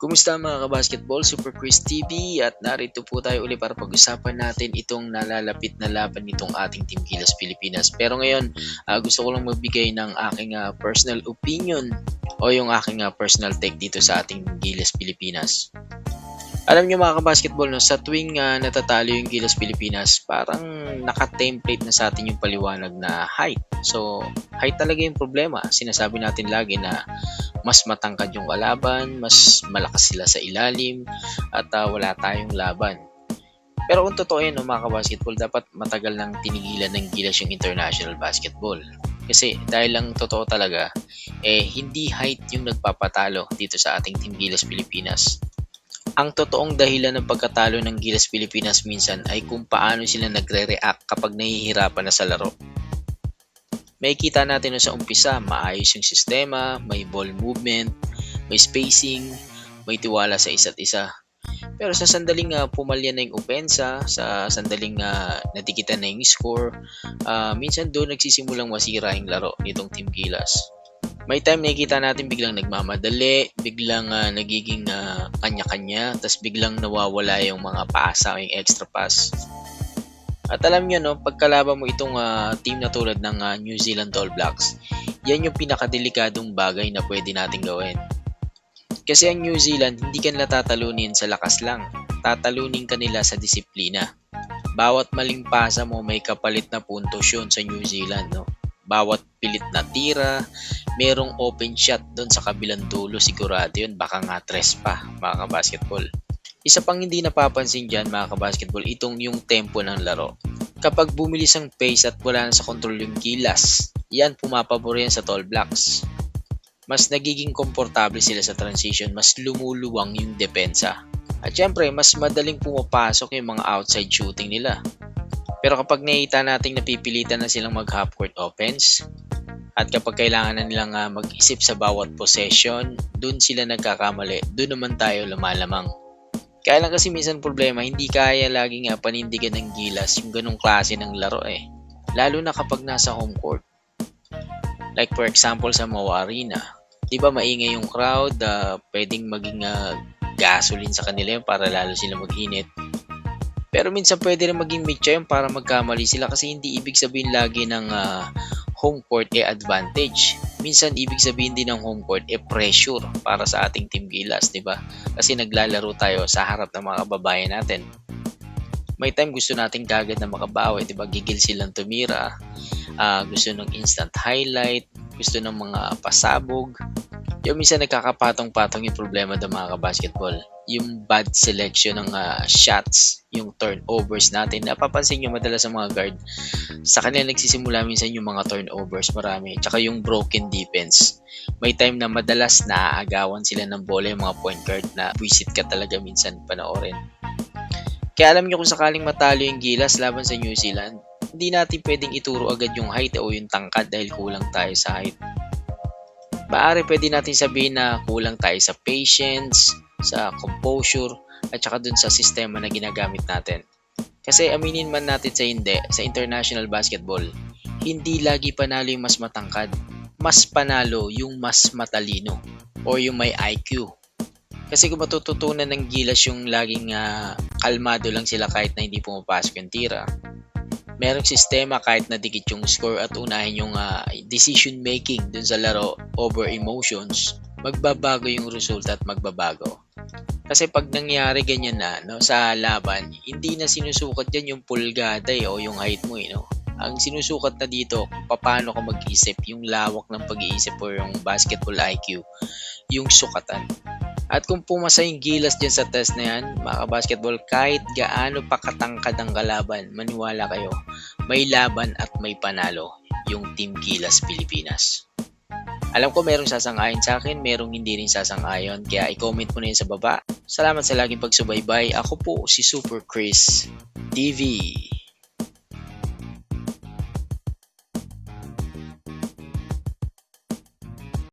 Kumusta mga kabasketball? Super Chris TV at narito po tayo uli para pag-usapan natin itong nalalapit na laban nitong ating Team Gilas Pilipinas. Pero ngayon, gusto ko lang magbigay ng aking personal opinion o yung aking personal take dito sa ating Gilas Pilipinas. Alam niyo mga kabasketball, no, sa tuwing natatalo yung Gilas Pilipinas, parang naka-template na sa atin yung paliwanag na height. So, height talaga yung problema. Sinasabi natin lagi na mas matangkad yung kalaban, mas malakas sila sa ilalim, at wala tayong laban. Pero kung totoo yan, no, mga kabasketball, dapat matagal nang tinigilan ng Gilas yung international basketball. Kasi dahil lang totoo talaga, hindi height yung nagpapatalo dito sa ating Team Gilas Pilipinas. Ang totoong dahilan ng pagkatalo ng Gilas Pilipinas minsan ay kung paano sila nagre-react kapag nahihirapan na sa laro. Makikita natin na sa umpisa, maayos yung sistema, may ball movement, may spacing, may tiwala sa isa't isa. Pero sa sandaling pumalya na yung opensa, sa sandaling natikitan na yung score, minsan doon nagsisimulang masira yung laro nitong Team Gilas. May time nakikita natin biglang nagmamadali, biglang nagiging kanya-kanya, tapos biglang nawawala yung mga pasa o yung extra pass. At alam nyo, no, pagkalaban mo itong team na tulad ng New Zealand All Blacks, yan yung pinakadelikadong bagay na pwede natin gawin. Kasi ang New Zealand, hindi ka nila tatalunin sa lakas lang. Tatalunin ka nila sa disiplina. Bawat maling pasa mo, may kapalit na puntos yun sa New Zealand. No? Bawat pilit na tira, merong open shot doon sa kabilang dulo, sigurado yun. Baka nga tres pa, mga kabasketball. Isa pang hindi napapansin dyan mga kabasketball, itong yung tempo ng laro. Kapag bumilis ang pace at wala na sa control yung Gilas, yan pumapabor yan sa Tall Blacks. Mas nagiging komportable sila sa transition, mas lumuluwang yung depensa. At syempre, mas madaling pumapasok yung mga outside shooting nila. Pero kapag nakita natin napipilitan na silang mag-half court offense, at kapag kailangan na nilang mag-isip sa bawat possession, dun sila nagkakamali, dun naman tayo lumalamang. Kaya lang kasi minsan problema, hindi kaya laging panindigan ng Gilas yung ganong klase ng laro Lalo na kapag nasa home court. Like for example sa Mawa Arena. Diba maingay yung crowd, pwedeng maging gasoline sa kanila yun para lalo sila mag-init. Pero minsan pwede rin maging mitya yun para magkamali sila kasi hindi ibig sabihin lagi ng home court advantage. Minsan ibig sabihin din ng home court pressure para sa ating Team Gilas, di ba? Kasi naglalaro tayo sa harap ng mga kababayan natin. May time gusto natin kagad na makabawi, di ba? Gigil silang tumira, gusto ng instant highlight, gusto ng mga pasabog. Yung minsan nagkakapatong-patong yung problema ng mga kabasketball. Yung bad selection ng shots, yung turnovers natin. Napapansin nyo madalas sa mga guard, sa kanila nagsisimula minsan yung mga turnovers marami. Tsaka yung broken defense. May time na madalas naaagawan sila ng bola yung mga point guard na visit ka talaga minsan panoorin. Kaya alam nyo kung sakaling matalo yung Gilas laban sa New Zealand, hindi natin pwedeng ituro agad yung height o yung tangkad dahil kulang tayo sa height. Maaari pwede natin sabihin na kulang tayo sa patience, sa composure, at saka dun sa sistema na ginagamit natin. Kasi aminin man natin sa hindi, sa international basketball, hindi lagi panalo yung mas matangkad. Mas panalo yung mas matalino o yung may IQ. Kasi kung matututunan ng Gilas yung laging kalmado lang sila kahit na hindi pumapasok yung tira, merong sistema kahit na dikit yung score at unahin yung decision making dun sa laro over emotions, magbabago yung resulta at magbabago. Kasi pag nangyari ganyan na sa laban, hindi na sinusukat dyan yung pulgada o yung height mo. Ang sinusukat na dito kung paano ka mag-isip, yung lawak ng pag-iisip o yung basketball IQ, yung sukatan. At kung pumasa yung Gilas dyan sa test na yan, mga basketball, kahit gaano pa katangkad ang kalaban, maniwala kayo, may laban at may panalo yung Team Gilas Pilipinas. Alam ko merong sasang-ayon sa akin, merong hindi rin sasang-ayon, kaya i-comment mo na yun sa baba. Salamat sa laging pagsubaybay. Ako po si Super Chris TV.